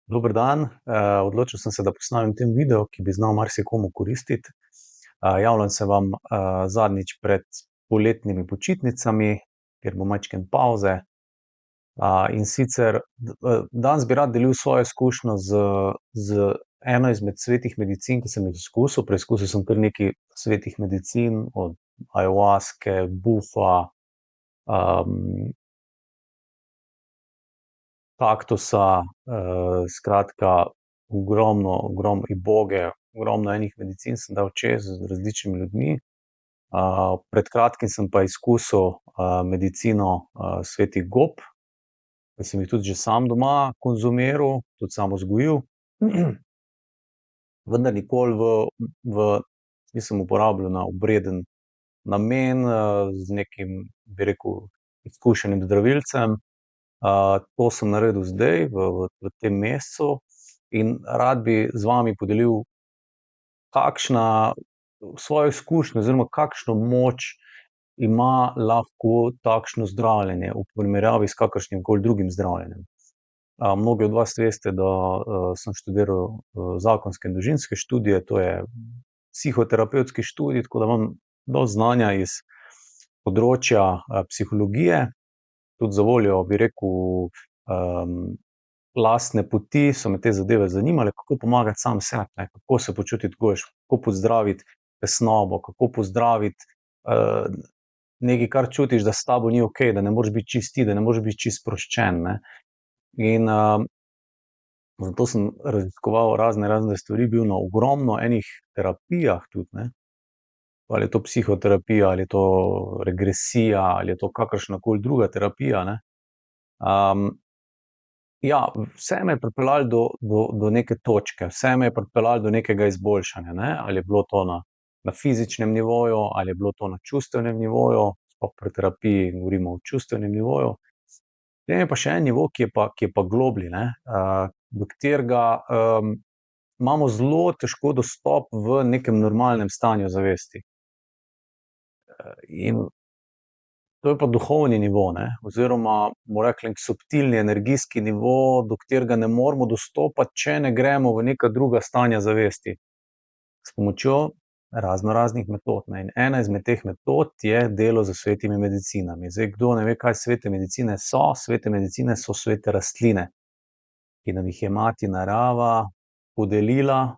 Dober dan, odločil sem se, da posnamem tem video, ki bi znal marsikomu koristiti. Javljam se vam, zadnjič pred poletnimi počitnicami, kjer bo majčkeno pavze. In sicer, danes bi rad delil svojo izkušnjo z eno izmed svetih medicin, ki sem jih izkusil. Preizkusil sem kar nekaj svetih medicin, od ajahuaske, bufa, kaktusa, skratka, ogromno iboge, ogromno enih medicin sem dal čez z različnimi ljudmi. Pred kratkim sem pa izkusil, medicino, svetih gob, ki sem jih tudi že sam doma konzumiral, tudi sam vzgojil. Vendar nikoli nisem uporabljal na obreden namen, z nekim, bi rekel, izkušenim zdravilcem. To sem naredil zdaj, v tem mesecu, in rad bi z vami podelil svojo izkušnjo oziroma kakšno moč ima lahko takšno zdravljenje v primerjavi s kakršnimkoli drugim zdravljenjem. Mnogi od vas veste, da, sem študiral, zakonske in družinske študije, to je psihoterapevtski študij, tako da imam dosti znanja iz področja, psihologije. Tudi zavoljo, bi rekel, lastne poti so me te zadeve zanimale, kako pomagati sam sebi, ne, kako se počutiti boljše, kako pozdraviti tesnobo, kako pozdraviti, nekaj, kar čutiš, da s tabo ni okej, da ne moreš biti čisto ti, da ne moreš biti čisto sproščen, ne. In, zato sem raziskoval razne stvari, bil na ogromno enih terapijah tudi, ne. Ali je to psihoterapija, ali je to regresija, ali je to kakršnakoli druga terapija, ne. Ja, vse me je pripeljalo do neke točke, vse me je pripeljalo do nekega izboljšanja, ne. Ali je bilo to na fizičnem nivoju, ali je bilo to na čustvenem nivoju, sploh pri terapiji govorimo o čustvenem nivoju. Potem je pa še en nivo, ki je pa globlji, ne, do katerega, imamo zelo težko dostop v nekem normalnem stanju zavesti. In to je pa duhovni nivo, ne, oziroma bomo rekli subtilni energijski nivo, do katerega ne moremo dostopati, če ne gremo v neka druga stanja zavesti. S pomočjo raznoraznih metod, ne, in ena izmed teh metod je delo s svetimi medicinami. Zdaj, kdo ne ve, kaj svete medicine so svete rastline, ki nam jih je mati narava podelila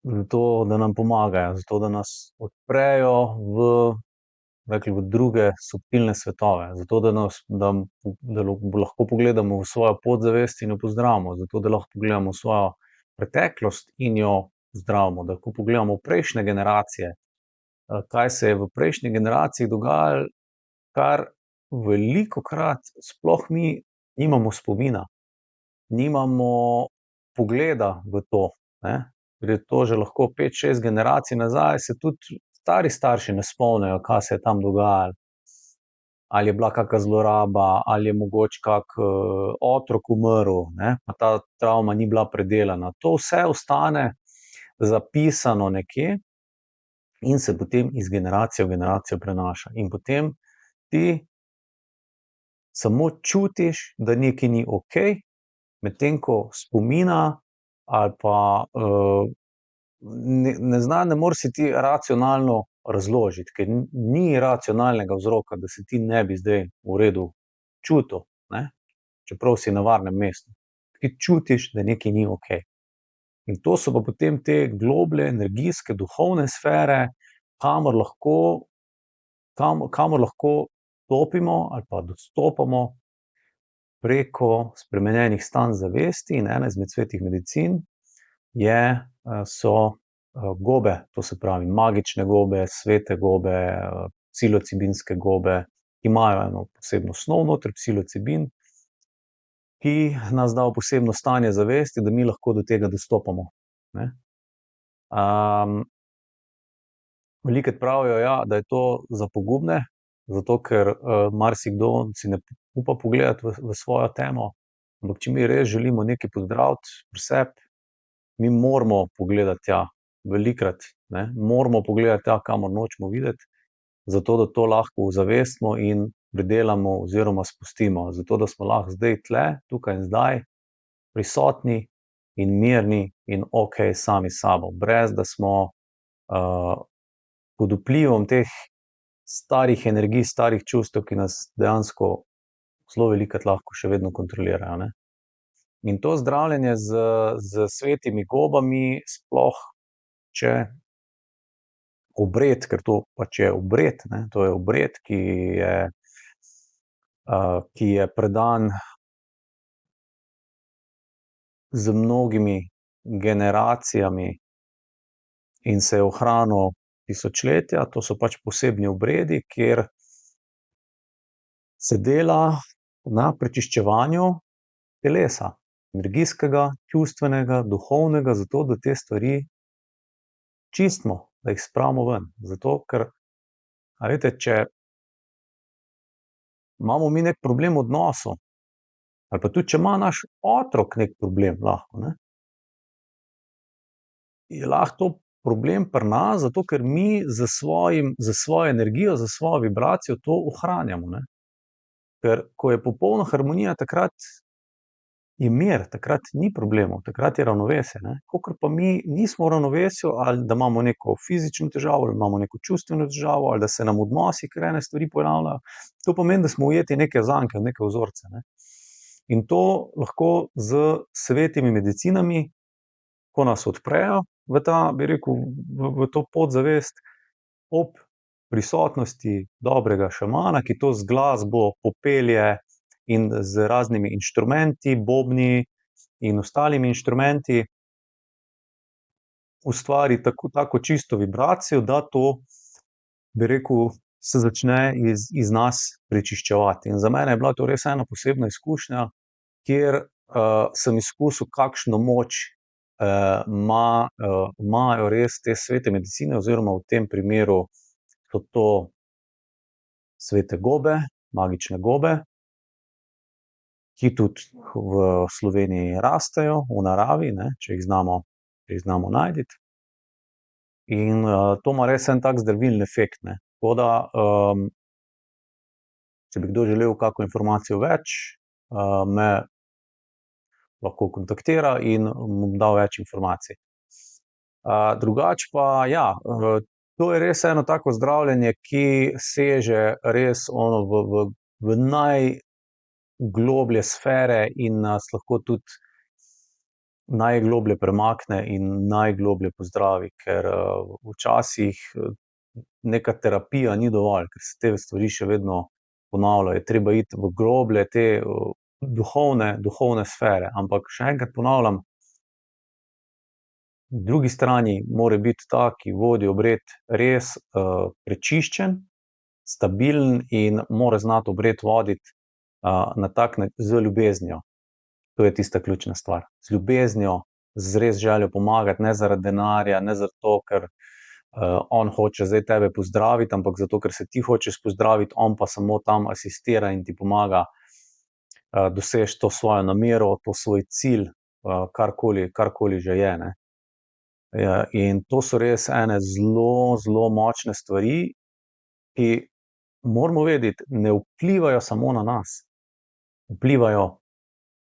zato, da nam pomagajo, zato, da nas odprejo v druge subtilne svetove, zato, da lahko pogledamo v svojo podzavest in jo pozdravimo, zato, da lahko pogledamo v svojo preteklost in jo zdravimo, da lahko pogledamo v prejšnje generacije, kaj se je v prejšnji generaciji dogajalo, kar velikokrat sploh mi nimamo spomina, nimamo pogleda v to, ne. Ker je to že lahko 5-6 generacij nazaj, se tudi stari starši ne spomnijo, kaj se je tam dogajalo. Ali je bila kaka zloraba, ali je mogoče kak, otrok umrl, ne, pa ta travma ni bila predelana. To vse ostane zapisano nekje in se potem iz generacije v generacijo prenaša. In potem ti samo čutiš, da nekaj ni okej, medtem ko spomina ali pa, ne moreš si ti racionalno razložiti, ker ni racionalnega vzroka, da se ti ne bi zdaj v redu čutil, ne, čeprav si na varnem mestu. Ti čutiš, da nekaj ni okej. In to so pa potem te globlje energijske, duhovne sfere, kamor lahko stopimo ali pa dostopamo preko spremenjenih stanj zavesti, in ena izmed svetih medicin so, gobe, to se pravi magične gobe, svete gobe, psilocibinske gobe, ki imajo eno posebno snov noter, psilocibin, ki nas da v posebno stanje zavesti, da mi lahko do tega dostopamo, ne. Velikokrat pravijo, ja, da je to za pogumne, zato ker, marsikdo si ne upa pogledati v svojo temo, ampak če mi res želimo nekaj pozdraviti pri sebi, mi moramo pogledati tja, velikokrat, ne, moramo pogledati tja, kamor nočemo videti, zato da to lahko ozavestimo in predelamo oziroma spustimo, zato da smo lahko zdaj tule, tukaj in zdaj, prisotni in mirni in okej sami s sabo, brez da smo pod vplivom teh starih energij, starih čustev, ki nas dejansko zelo velikokrat lahko še vedno kontrolirajo, ne. In to zdravljenje s svetimi gobami, sploh če obred, ker to pač je obred, ne, to je obred, ki je predan z mnogimi generacijami in se je ohranil tisočletja, to so pač posebni obredi, kjer se dela na prečiščevanju telesa, energijskega, čustvenega, duhovnega, zato da te stvari čistimo, da jih spravimo ven. Zato ker, a veste, če imamo mi neki problem v odnosu, ali pa tudi, če ima naš otrok neki problem, lahko, ne, je lahko to problem pri nas, zato ker mi s svojo energijo, s svojo vibracijo to ohranjamo, ne. Ker ko je popolna harmonija, takrat je mir, takrat ni problemov, takrat je ravnovesje, ne. Kakor pa mi nismo v ravnovesju, ali da imamo neko fizično težavo, ali imamo neko čustveno težavo, ali da se nam v odnosih kar ene stvari pojavljajo, to pomeni, da smo ujeti v neke zanke, v neke vzorce, ne. In to lahko s svetimi medicinami, ko nas odprejo v ta, bi rekel, v to podzavest, ob prisotnosti dobrega šamana, ki to z glasbo popelje in z raznimi inštrumenti, bobni in ostalimi inštrumenti ustvari tako čisto vibracijo, da to, bi rekel, se začne iz nas prečiščevati. In za mene je bila to res ena posebna izkušnja, kjer sem izkusil, kakšno moč imajo res te svete medicine, oziroma v tem primeru so to svete gobe, magične gobe, ki tudi v Sloveniji rastejo v naravi, ne, če jih znamo najti. In to ima res en tak zdravilen efekt, ne. Tako da, če bi kdo želel kako informacijo več, me lahko kontaktira in mu bom dal več informacij. Drugače pa ja, to je res eno tako zdravljenje, ki seže res ono v najgloblje sfere in nas lahko tudi najgloblje premakne in najgloblje pozdravi, ker včasih neka terapija ni dovolj, ker se te stvari še vedno ponavljajo, je treba iti v globlje te duhovne sfere, ampak še enkrat ponavljam, na drugi strani mora biti ta, ki vodi obred, res prečiščen, stabilen in mora znati obred voditi na tak z ljubeznijo. To je tista ključna stvar. Z ljubeznijo, z res željo pomagati, ne zaradi denarja, ne zato, ker on hoče zdaj tebe pozdraviti, ampak zato, ker se ti hočeš pozdraviti, on pa samo tam asistira in ti pomaga doseči to svojo namero, to svoj cilj, karkoli že je, ne. In to so res ene zelo, zelo močne stvari, ki, moramo vedeti, ne vplivajo samo na nas, vplivajo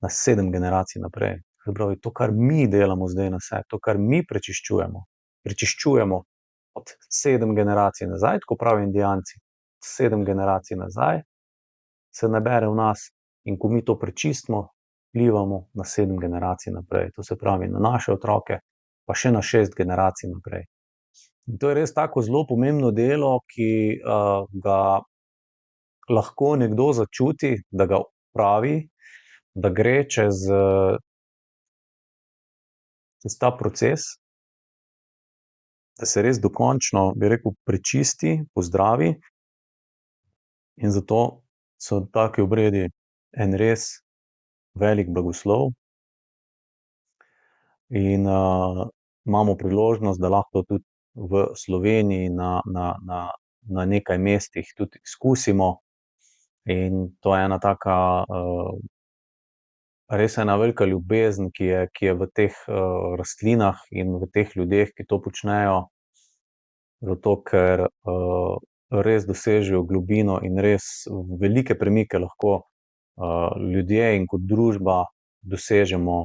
na 7 generacij naprej. Se pravi, to, kar mi delamo zdaj na sebi, to, kar mi prečiščujemo od 7 generacij nazaj, tako pravijo Indijanci, 7 generacij nazaj se nabere v nas, in ko mi to prečistimo, vplivamo na 7 generacij naprej. To se pravi, na naše otroke, pa še na 6 generacij naprej. In to je res tako zelo pomembno delo, ki ga lahko nekdo začuti, da ga opravi, da gre čez ta proces, da se res dokončno, bi rekel, prečisti, pozdravi, in zato so taki obredi en res velik blagoslov. In imamo priložnost, da lahko tudi v Sloveniji na nekaj mestih tudi izkusimo, in to je ena taka res ena velika ljubezen, ki je v teh rastlinah in v teh ljudeh, ki to počnejo, zato ker res dosežejo globino in res velike premike lahko, ljudje in kot družba dosežemo,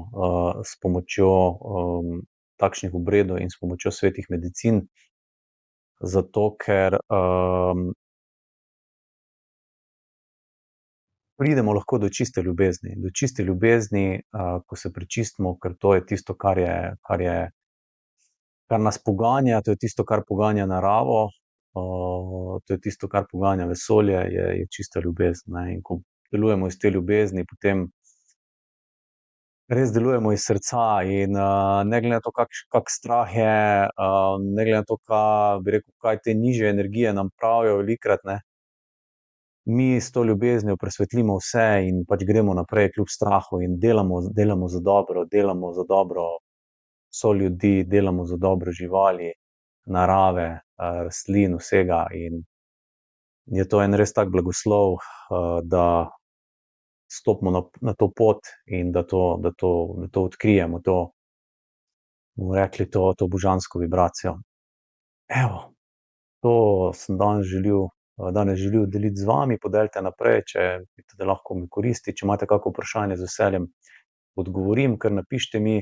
s pomočjo, takšnih obredov in s pomočjo svetih medicin. Zato ker, pridemo lahko do čiste ljubezni. Do čiste ljubezni, ko se prečistimo, ker to je tisto, kar nas poganja, to je tisto, kar poganja naravo, to je tisto, kar poganja vesolje, je čista ljubezen, ne. In ko delujemo iz te ljubezni, potem res delujemo iz srca in, ne glede na to, kak strah je, ne glede na to, bi rekel, kaj te nižje energije nam pravijo velikokrat, ne, mi s to ljubeznijo presvetlimo vse in pač gremo naprej kljub strahu in delamo za dobro, delamo za dobro soljudi, delamo za dobro živali, narave, rastlin, vsega in je to en res tak blagoslov, da stopimo na to pot in da to odkrijemo, bomo rekli, to božansko vibracijo. Evo, to sem danes želel deliti z vami, podelite naprej, če vidite, da lahko komu koristi, če imate kako vprašanje, z veseljem odgovorim, kar napišite mi.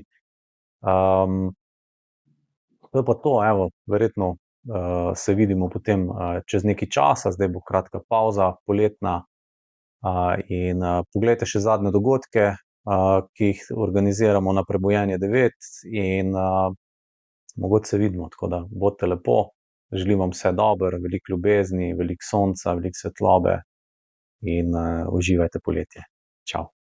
To je pa to, evo, verjetno, se vidimo potem, čez nekaj časa, zdaj bo kratka pavza, poletna, in, poglejte še zadnje dogodke, ki jih organiziramo na Prebujenje 9 in, mogoče se vidimo, tako da bodite lepo, želim vam vse dobro, veliko ljubezni, veliko sonca, veliko svetlobe in, uživajte poletje. Čao.